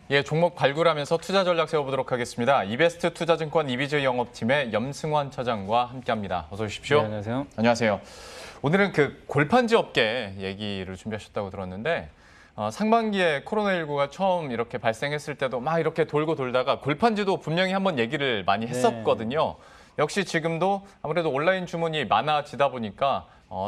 예, 종목 발굴하면서 투자 전략 세워보도록 하겠습니다. 이베스트 투자증권 이비즈 영업팀의 염승환 차장과 함께합니다. 어서 오십시오. 네, 안녕하세요. 안녕하세요. 오늘은 그 골판지 업계 얘기를 준비하셨다고 들었는데 상반기에 코로나19가 처음 이렇게 발생했을 때도 막 이렇게 돌고 돌다가 골판지도 분명히 한번 얘기를 많이 했었거든요. 역시 지금도 아무래도 온라인 주문이 많아지다 보니까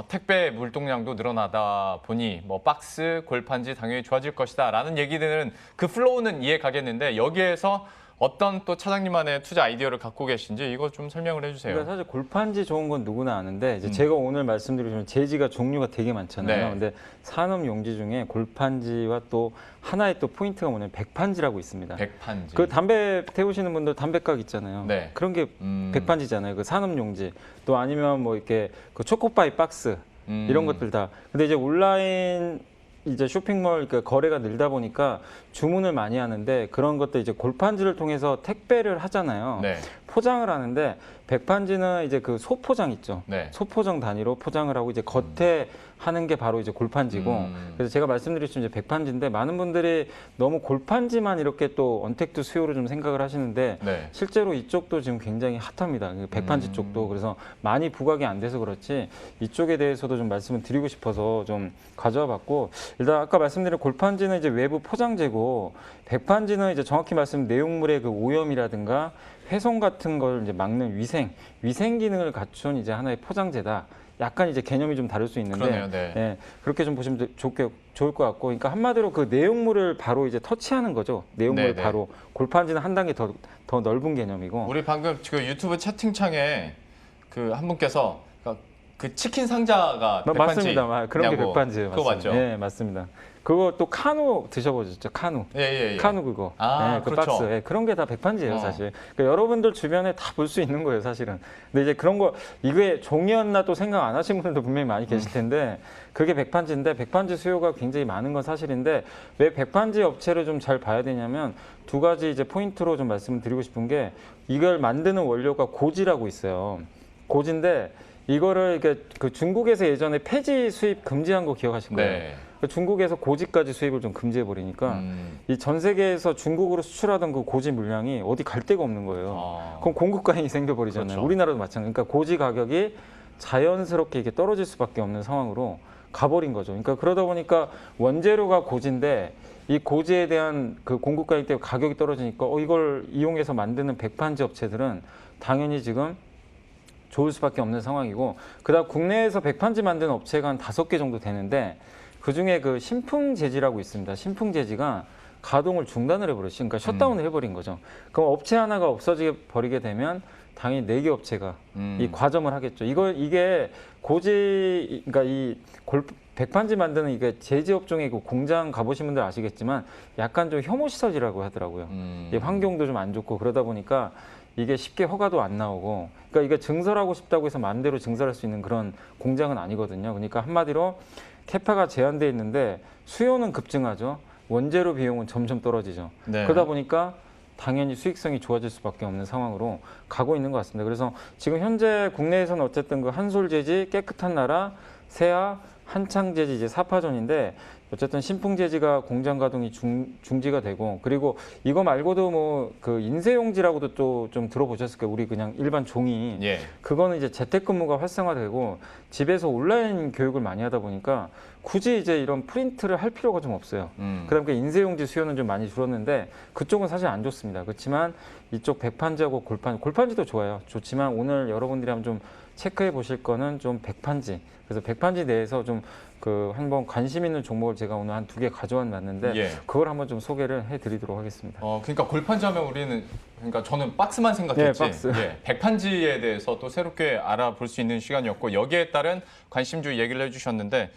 택배 물동량도 늘어나다 보니 뭐 박스, 골판지 당연히 좋아질 것이다라는 얘기들은 그 플로우는 이해 가겠는데 여기에서 어떤 또 차장님만의 투자 아이디어를 갖고 계신지 이거 좀 설명을 해주세요. 그러니까 사실 골판지 좋은 건 누구나 아는데 이제 제가 오늘 말씀드리면 재지가 종류가 되게 많잖아요. 네. 근데 산업 용지 중에 골판지와 또 하나의 또 포인트가 뭐냐면 백판지라고 있습니다. 백판지. 그 담배 태우시는 분들 담배각 있잖아요. 네. 그런 게 백판지잖아요. 그 산업 용지 또 아니면 뭐 이렇게 그 초코파이 박스 이런 것들 다. 근데 이제 온라인 이제 쇼핑몰 그러니까 거래가 늘다 보니까 주문을 많이 하는데 그런 것도 이제 골판지를 통해서 택배를 하잖아요. 네. 포장을 하는데 백판지는 이제 그 소포장 있죠. 네. 소포장 단위로 포장을 하고 이제 겉에 하는 게 바로 이제 골판지고 그래서 제가 말씀드렸지만 이제 백판지인데 많은 분들이 너무 골판지만 이렇게 또 언택트 수요로 좀 생각을 하시는데 네. 실제로 이쪽도 지금 굉장히 핫합니다. 그 백판지 쪽도 그래서 많이 부각이 안 돼서 그렇지 이쪽에 대해서도 좀 말씀을 드리고 싶어서 좀 가져와 봤고 일단 아까 말씀드린 골판지는 이제 외부 포장재고 백판지는 이제 정확히 말씀 내용물의 그 오염이라든가 훼손 같은 걸 이제 막는 위생 기능을 갖춘 이제 하나의 포장재다. 약간 이제 개념이 좀 다를 수 있는데 그러네요, 네. 예, 그렇게 좀 보시면 좋을 것 같고 그러니까 한마디로 그 내용물을 바로 이제 터치하는 거죠. 내용물을 네, 네. 바로 골판지는 한 단계 더 넓은 개념이고 우리 방금 그 유튜브 채팅창에 그 한 분께서 그 치킨 상자가 백판지. 맞습니다. 그런 게 백판지예요. 그거 맞죠? 네, 맞습니다. 그거 또 카누 드셔보셨죠? 카누. 예. 카누 그거. 아, 그 그렇죠. 박스. 예, 그런 게 다 백판지예요, 사실. 그러니까 여러분들 주변에 다 볼 수 있는 거예요, 사실은. 근데 이제 그런 거 이게 종이였나 또 생각 안 하신 분들도 분명히 많이 계실 텐데 그게 백판지인데 백판지 수요가 굉장히 많은 건 사실인데 왜 백판지 업체를 좀 잘 봐야 되냐면 두 가지 이제 포인트로 좀 말씀을 드리고 싶은 게 이걸 만드는 원료가 고지라고 있어요. 고지인데 이거를 그 중국에서 예전에 폐지 수입 금지한 거 기억하실 거예요. 네. 중국에서 고지까지 수입을 좀 금지해 버리니까 이 전 세계에서 중국으로 수출하던 그 고지 물량이 어디 갈 데가 없는 거예요. 그럼 공급 과잉이 생겨 버리잖아요. 그렇죠. 우리나라도 마찬가지. 그러니까 고지 가격이 자연스럽게 이렇게 떨어질 수밖에 없는 상황으로 가버린 거죠. 그러니까 그러다 보니까 원재료가 고지인데 이 고지에 대한 그 공급 과잉 때문에 가격이 떨어지니까 이걸 이용해서 만드는 백판지 업체들은 당연히 지금 좋을 수밖에 없는 상황이고 그다음 국내에서 백판지 만드는 업체가 한 5개 정도 되는데 그중에 그 신풍재지라고 있습니다. 신풍재지가 가동을 중단을 해버렸어요. 그러니까 셧다운을 해버린 거죠. 그럼 업체 하나가 없어져 버리게 되면 당연히 4개 업체가 이 과점을 하겠죠. 이게 고지 그러니까 백판지 만드는 이게 제지 업종의 그 공장 가보신 분들 아시겠지만 약간 좀 혐오 시설이라고 하더라고요. 이 환경도 좀 안 좋고 그러다 보니까 이게 쉽게 허가도 안 나오고 그러니까 이게 증설하고 싶다고 해서 마음대로 증설할 수 있는 그런 공장은 아니거든요. 그러니까 한마디로 캐파가 제한돼 있는데 수요는 급증하죠. 원재료 비용은 점점 떨어지죠. 네. 그러다 보니까 당연히 수익성이 좋아질 수밖에 없는 상황으로 가고 있는 것 같습니다. 그래서 지금 현재 국내에서는 어쨌든 그 한솔재지, 깨끗한 나라, 세아, 한창재지 이제 4파전인데 어쨌든 신풍재지가 공장 가동이 중지가 되고 그리고 이거 말고도 뭐 그 인쇄용지라고도 또 좀 들어보셨을 거예요. 우리 그냥 일반 종이 예. 그거는 이제 재택근무가 활성화되고 집에서 온라인 교육을 많이 하다 보니까 굳이 이제 이런 프린트를 할 필요가 좀 없어요. 그다음에 그 인쇄용지 수요는 좀 많이 줄었는데 그쪽은 사실 안 좋습니다. 그렇지만 이쪽 백판지하고 골판지도 좋아요. 좋지만 오늘 여러분들이 한번 좀 체크해 보실 거는 좀 백판지. 그래서 백판지 내에서 좀 그 한번 관심 있는 종목을 제가 오늘 한 2개 가져왔는데 예. 그걸 한번 좀 소개를 해드리도록 하겠습니다. 그러니까 골판지 하면 우리는 그러니까 저는 박스만 생각했지. 네, 박스. 예, 백판지에 대해서 또 새롭게 알아볼 수 있는 시간이었고 여기에 따른 관심주 얘기를 해주셨는데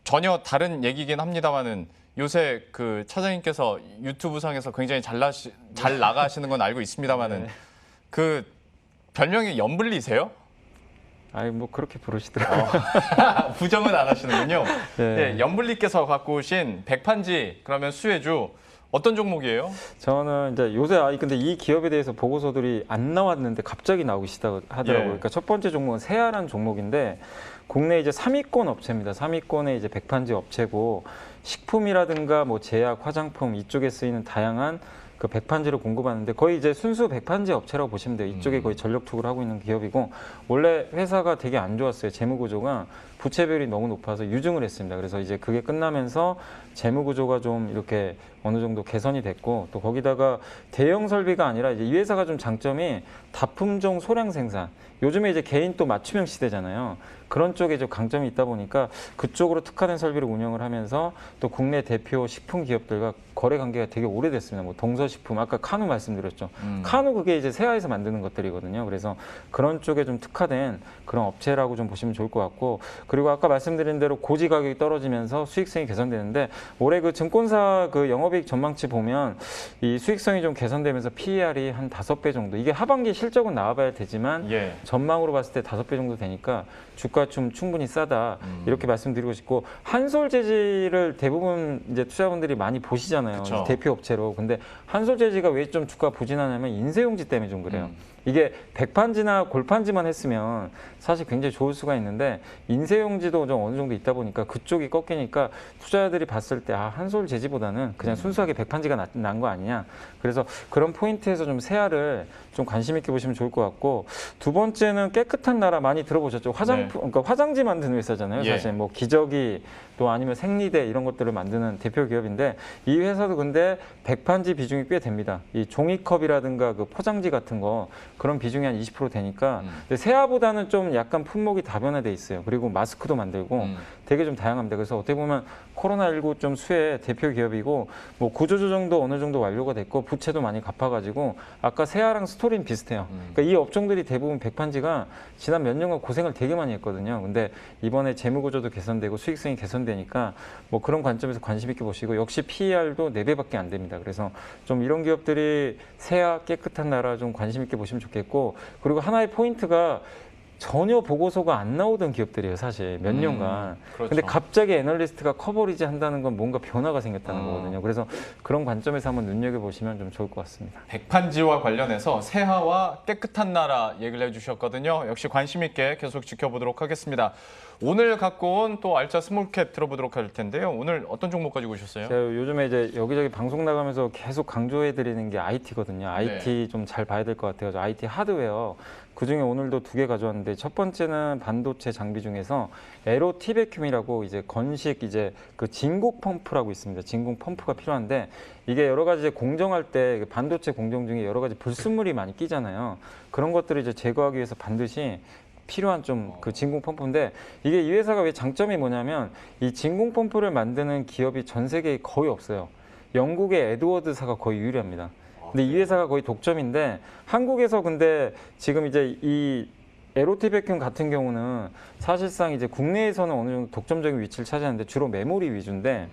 전혀 다른 얘기긴 합니다만은 요새 그 차장님께서 유튜브상에서 굉장히 잘 나가시는 건 알고 있습니다만은 그 별명이 염블리세요? 아니 뭐 그렇게 부르시더라고요. 부정은 안 하시는군요. 네. 네, 염블리께서 갖고 오신 백판지 그러면 수혜주 어떤 종목이에요? 저는 이제 요새 근데 이 기업에 대해서 보고서들이 안 나왔는데 갑자기 나오기 시작하더라고요. 예. 그러니까 첫 번째 종목은 세아라는 종목인데 국내 이제 3위권 업체입니다. 3위권의 이제 백판지 업체고 식품이라든가 뭐 제약, 화장품 이쪽에 쓰이는 다양한 그 백판지를 공급하는데 거의 이제 순수 백판지 업체라고 보시면 돼요. 이쪽에 거의 전력 투구를 하고 있는 기업이고 원래 회사가 되게 안 좋았어요. 재무 구조가 부채비율이 너무 높아서 유증을 했습니다. 그래서 이제 그게 끝나면서 재무 구조가 좀 이렇게 어느 정도 개선이 됐고 또 거기다가 대형 설비가 아니라 이제 이 회사가 좀 장점이 다품종 소량 생산. 요즘에 이제 개인 또 맞춤형 시대잖아요. 그런 쪽에 좀 강점이 있다 보니까 그쪽으로 특화된 설비를 운영을 하면서 또 국내 대표 식품 기업들과 거래 관계가 되게 오래됐습니다. 뭐 동서식품, 아까 카누 말씀드렸죠. 카누 그게 이제 세아에서 만드는 것들이거든요. 그래서 그런 쪽에 좀 특화된 그런 업체라고 좀 보시면 좋을 것 같고 그리고 아까 말씀드린 대로 고지 가격이 떨어지면서 수익성이 개선되는데 올해 그 증권사 그 영업이익 전망치 보면 이 수익성이 좀 개선되면서 PER이 한 5배 정도. 이게 하반기 실적은 나와봐야 되지만 예. 전망으로 봤을 때 5배 정도 되니까 주가 좀 충분히 싸다 이렇게 말씀드리고 싶고 한솔재질을 대부분 이제 투자분들이 많이 보시잖아요. 그쵸. 대표 업체로. 근데 한솔재질가 왜 좀 주가 부진하냐면 인쇄용지 때문에 좀 그래요. 이게 백판지나 골판지만 했으면 사실 굉장히 좋을 수가 있는데 인쇄용지도 좀 어느 정도 있다 보니까 그쪽이 꺾이니까 투자자들이 봤을 때 한솔재질보다는 그냥 순수하게 백판지가 난 거 아니냐. 그래서 그런 포인트에서 좀 세아를 좀 관심 있게 보시면 좋을 것 같고 두 번째는 깨끗한 나라 많이 들어보셨죠? 화장품, 그러니까 화장지 만드는 회사잖아요. 예. 사실 뭐 기저귀 또 아니면 생리대 이런 것들을 만드는 대표 기업인데 이 회사도 근데 백판지 비중이 꽤 됩니다. 이 종이컵이라든가 그 포장지 같은 거 그런 비중이 한 20% 되니까 근데 세아보다는 좀 약간 품목이 다변화돼 있어요. 그리고 마스크도 만들고 되게 좀 다양합니다. 그래서 어떻게 보면 코로나19 좀 수혜 대표 기업이고 뭐 구조조정도 어느 정도 완료가 됐고 부채도 많이 갚아가지고 아까 세아랑 스토리는 비슷해요. 그러니까 이 업종들이 대부분 백판지가 지난 몇 년간 고생을 되게 많이 했거든요. 근데 이번에 재무구조도 개선되고 수익성이 개선되니까 뭐 그런 관점에서 관심 있게 보시고 역시 PER도 4배밖에 안 됩니다. 그래서 좀 이런 기업들이 세아 깨끗한 나라 좀 관심 있게 보시면 좋겠고 그리고 하나의 포인트가 전혀 보고서가 안 나오던 기업들이에요, 사실 몇 년간. 그렇죠. 근데 갑자기 애널리스트가 커버리지 한다는 건 뭔가 변화가 생겼다는 거거든요. 그래서 그런 관점에서 한번 눈여겨보시면 좀 좋을 것 같습니다. 백판지와 관련해서 세아와 깨끗한 나라 얘기를 해주셨거든요. 역시 관심 있게 계속 지켜보도록 하겠습니다. 오늘 갖고 온 또 알짜 스몰캡 들어보도록 할 텐데요. 오늘 어떤 종목 가지고 오셨어요? 제가 요즘에 이제 여기저기 방송 나가면서 계속 강조해드리는 게 IT거든요. IT 좀 잘 봐야 될 것 같아요. IT 하드웨어. 그중에 오늘도 2개 가져왔는데 첫 번째는 반도체 장비 중에서 에로 티베큐이라고 이제 건식 이제 그 진공 펌프라고 있습니다. 진공 펌프가 필요한데 이게 여러 가지 이제 공정할 때 반도체 공정 중에 여러 가지 불순물이 많이 끼잖아요. 그런 것들을 이제 제거하기 위해서 반드시 필요한 좀 그 진공 펌프인데 이게 이 회사가 왜 장점이 뭐냐면 이 진공 펌프를 만드는 기업이 전 세계에 거의 없어요. 영국의 에드워드사가 거의 유일합니다. 근데 이 회사가 거의 독점인데 한국에서 근데 지금 이제 이 에로티베큐 같은 경우는 사실상 이제 국내에서는 어느 정도 독점적인 위치를 차지하는데 주로 메모리 위주인데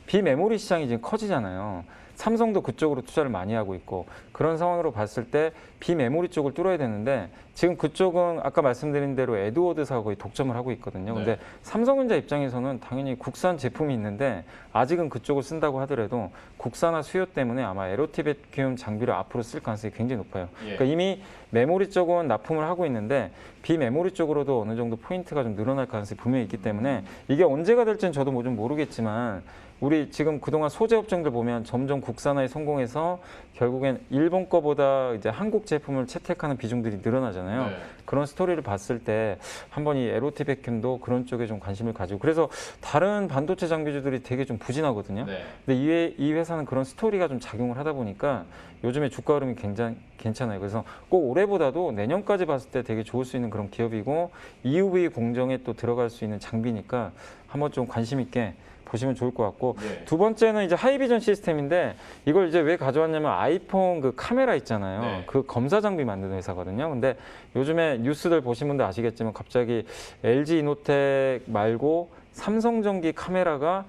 비메모리 시장이 지금 커지잖아요. 삼성도 그쪽으로 투자를 많이 하고 있고 그런 상황으로 봤을 때 비메모리 쪽을 뚫어야 되는데 지금 그쪽은 아까 말씀드린 대로 에드워드사가 거의 독점을 하고 있거든요. 근데 네. 삼성전자 입장에서는 당연히 국산 제품이 있는데 아직은 그쪽을 쓴다고 하더라도 국산화 수요 때문에 아마 에로티베큐 장비를 앞으로 쓸 가능성이 굉장히 높아요. 예. 그러니까 이미 메모리 쪽은 납품을 하고 있는데 비메모리 쪽으로도 어느 정도 포인트가 좀 늘어날 가능성이 분명히 있기 때문에 이게 언제가 될지는 저도 뭐 좀 모르겠지만 우리 지금 그동안 소재 업종들 보면 점점 국산화에 성공해서 결국엔 일본 거보다 이제 한국 제품을 채택하는 비중들이 늘어나잖아요. 네. 그런 스토리를 봤을 때 한번 이 에로티베큐도 그런 쪽에 좀 관심을 가지고 그래서 다른 반도체 장비주들이 되게 좀 부진하거든요. 네. 근데 이 회사는 그런 스토리가 좀 작용을 하다 보니까 요즘에 주가 흐름이 굉장히 괜찮아요. 그래서 꼭 올해보다도 내년까지 봤을 때 되게 좋을 수 있는 그런 기업이고 EUV 공정에 또 들어갈 수 있는 장비니까 한번 좀 관심 있게 보시면 좋을 것 같고 네. 두 번째는 이제 하이비전 시스템인데 이걸 이제 왜 가져왔냐면 아이폰 그 카메라 있잖아요. 네. 그 검사 장비 만드는 회사거든요. 근데 요즘에 뉴스들 보신 분들 아시겠지만 갑자기 LG 이노텍 말고 삼성전기 카메라가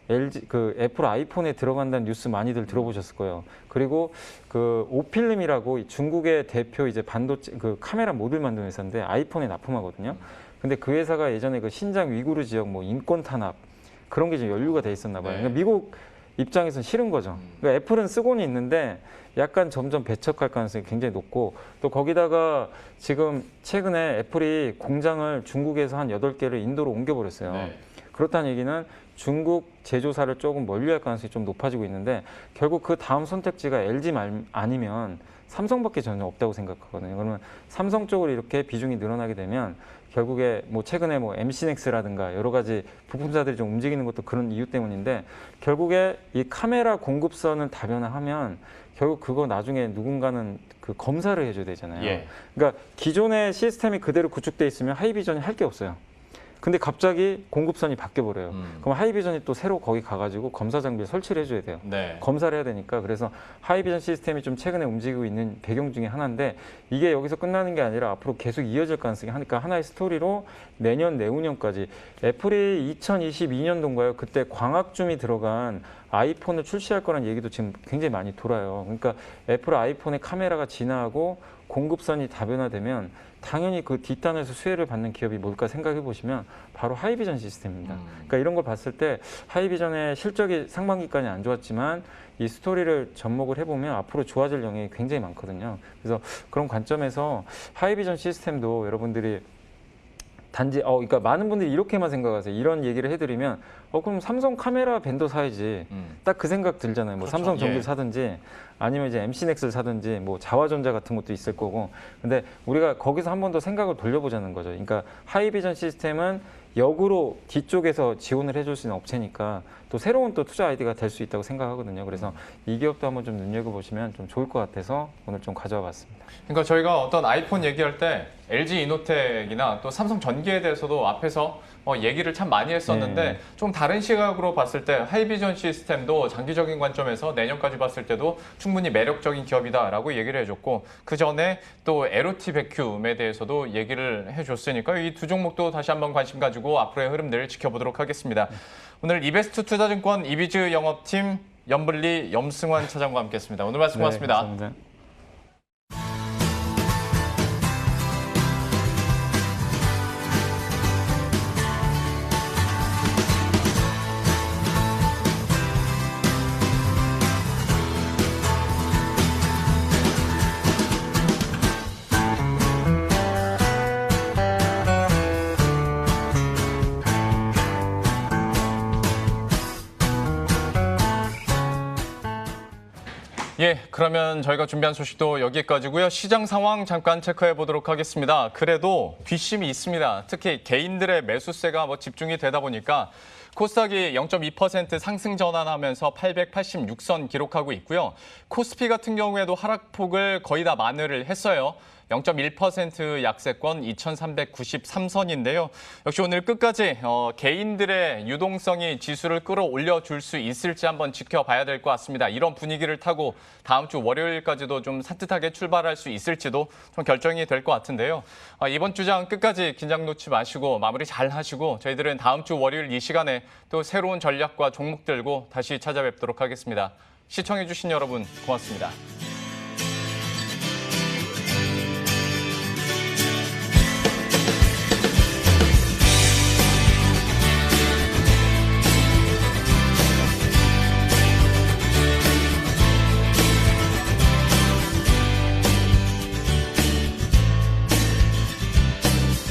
LG 그 애플 아이폰에 들어간다는 뉴스 많이들 들어보셨을 거예요. 그리고 그 오필름이라고 중국의 대표 이제 반도체 그 카메라 모듈 만드는 회사인데 아이폰에 납품하거든요. 근데 그 회사가 예전에 그 신장 위구르 지역 뭐 인권 탄압 그런 게 좀 연루가 돼 있었나 봐요. 네. 그러니까 미국 입장에서는 싫은 거죠. 그러니까 애플은 쓰고는 있는데 약간 점점 배척할 가능성이 굉장히 높고 또 거기다가 지금 최근에 애플이 공장을 중국에서 한 8개를 인도로 옮겨버렸어요. 네. 그렇다는 얘기는 중국 제조사를 조금 멀리할 가능성이 좀 높아지고 있는데 결국 그 다음 선택지가 LG 아니면 삼성밖에 전혀 없다고 생각하거든요. 그러면 삼성 쪽으로 이렇게 비중이 늘어나게 되면 결국에 뭐 최근에 뭐 MC넥스라든가 여러 가지 부품사들이 좀 움직이는 것도 그런 이유 때문인데 결국에 이 카메라 공급선을 다변화하면 결국 그거 나중에 누군가는 그 검사를 해줘야 되잖아요. 예. 그러니까 기존의 시스템이 그대로 구축돼 있으면 하이비전이 할 게 없어요. 근데 갑자기 공급선이 바뀌어버려요. 그럼 하이비전이 또 새로 거기 가가지고 검사 장비를 설치를 해줘야 돼요. 네. 검사를 해야 되니까 그래서 하이비전 시스템이 좀 최근에 움직이고 있는 배경 중에 하나인데 이게 여기서 끝나는 게 아니라 앞으로 계속 이어질 가능성이 하니까 하나의 스토리로 내년 내후년까지 애플이 2022년도인가요? 그때 광학줌이 들어간 아이폰을 출시할 거라는 얘기도 지금 굉장히 많이 돌아요. 그러니까 애플 아이폰의 카메라가 진화하고 공급선이 다변화되면 당연히 그 뒷단에서 수혜를 받는 기업이 뭘까 생각해 보시면 바로 하이비전 시스템입니다. 그러니까 이런 걸 봤을 때 하이비전의 실적이 상반기까지 안 좋았지만 이 스토리를 접목을 해보면 앞으로 좋아질 영역이 굉장히 많거든요. 그래서 그런 관점에서 하이비전 시스템도 여러분들이 단지 그러니까 많은 분들이 이렇게만 생각하세요. 이런 얘기를 해드리면 그럼 삼성 카메라 밴더 사야지. 딱 그 생각 들잖아요. 뭐 그렇죠. 삼성 전기를 예. 사든지 아니면 이제 MC넥스를 사든지 뭐 자화전자 같은 것도 있을 거고. 근데 우리가 거기서 한 번 더 생각을 돌려보자는 거죠. 그러니까 하이비전 시스템은 역으로 뒤쪽에서 지원을 해줄 수 있는 업체니까 또 새로운 또 투자 아이디어가 될 수 있다고 생각하거든요. 그래서 이 기업도 한번 좀 눈여겨보시면 좀 좋을 것 같아서 오늘 좀 가져와 봤습니다. 그러니까 저희가 어떤 아이폰 얘기할 때 LG 이노텍이나 또 삼성 전기에 대해서도 앞에서 얘기를 참 많이 했었는데 네. 좀 다른 시각으로 봤을 때 하이비전 시스템도 장기적인 관점에서 내년까지 봤을 때도 충분히 매력적인 기업이다라고 얘기를 해줬고 그 전에 또 에로티 백큐음에 대해서도 얘기를 해줬으니까 이 두 종목도 다시 한번 관심 가지고 앞으로의 흐름들 지켜보도록 하겠습니다. 오늘 이베스트 투자증권 이비즈 영업팀 염블리 염승환 차장과 함께했습니다. 오늘 말씀 고맙습니다. 네, 감사합니다. 예, 그러면 저희가 준비한 소식도 여기까지고요. 시장 상황 잠깐 체크해 보도록 하겠습니다. 그래도 뒷심이 있습니다. 특히 개인들의 매수세가 집중이 되다 보니까 코스닥이 0.2% 상승 전환하면서 886선 기록하고 있고요. 코스피 같은 경우에도 하락폭을 거의 다 만회를 했어요. 0.1% 약세권 2,393선인데요. 역시 오늘 끝까지 개인들의 유동성이 지수를 끌어올려 줄 수 있을지 한번 지켜봐야 될 것 같습니다. 이런 분위기를 타고 다음 주 월요일까지도 좀 산뜻하게 출발할 수 있을지도 좀 결정이 될 것 같은데요. 이번 주장 끝까지 긴장 놓지 마시고 마무리 잘 하시고 저희들은 다음 주 월요일 이 시간에 또 새로운 전략과 종목 들고 다시 찾아뵙도록 하겠습니다. 시청해주신 여러분 고맙습니다.